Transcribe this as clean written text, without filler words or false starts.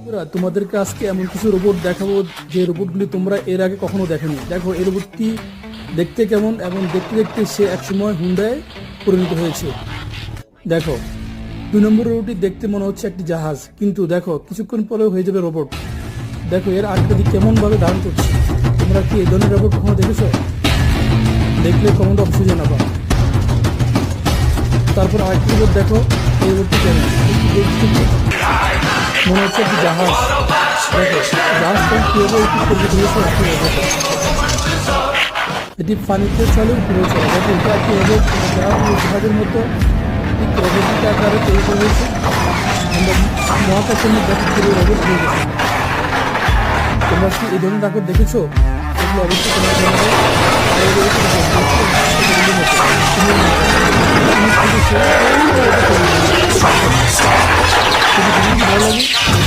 বন্ধুরা, তোমাদেরকে আজকে এমন কিছু রোবট দেখাবো যে রোবটগুলি তোমরা এর আগে কখনো দেখোনি। দেখো এই রোবটটি দেখতে কেমন এবং দেখতে দেখতে সে একসময় হুন্ডায় পরিণত হয়েছে। দেখো 2 নম্বর রোবটটি দেখতে মনে হচ্ছে একটি জাহাজ, কিন্তু দেখো কিছুক্ষণ পরে হয়ে যাবে রোবট। দেখো এর আকৃতি কেমন ভাবে ধারণ করছে। তোমরা কি এই ধরনের রোবট কখনো দেখেছো? দেখলে কমেন্ট অবশ্যই জানাবা। তারপর আরেকটি রোবট দেখো, এই রোবটটি কেমন দেখতে মনে হচ্ছে একটি জাহাজ। দেখো জাহাজটা কিভাবে একটু পরিচিত হয়েছে একটি রোবট। এটি পানিতে চলে উপরে চলে। দেখো এটা একটি রোবট, জাহাজের মতো ঠিক রোবটটির আকারে তৈরি করা হয়েছে। আমরা মহাকাশের মধ্যে রোবট হয়ে গেছে। তোমরা কি এই ধরনের রোবট দেখেছো? এগুলো অবশ্যই তোমরা জানাবে। আর এই রোবটটি ভালো লাগে।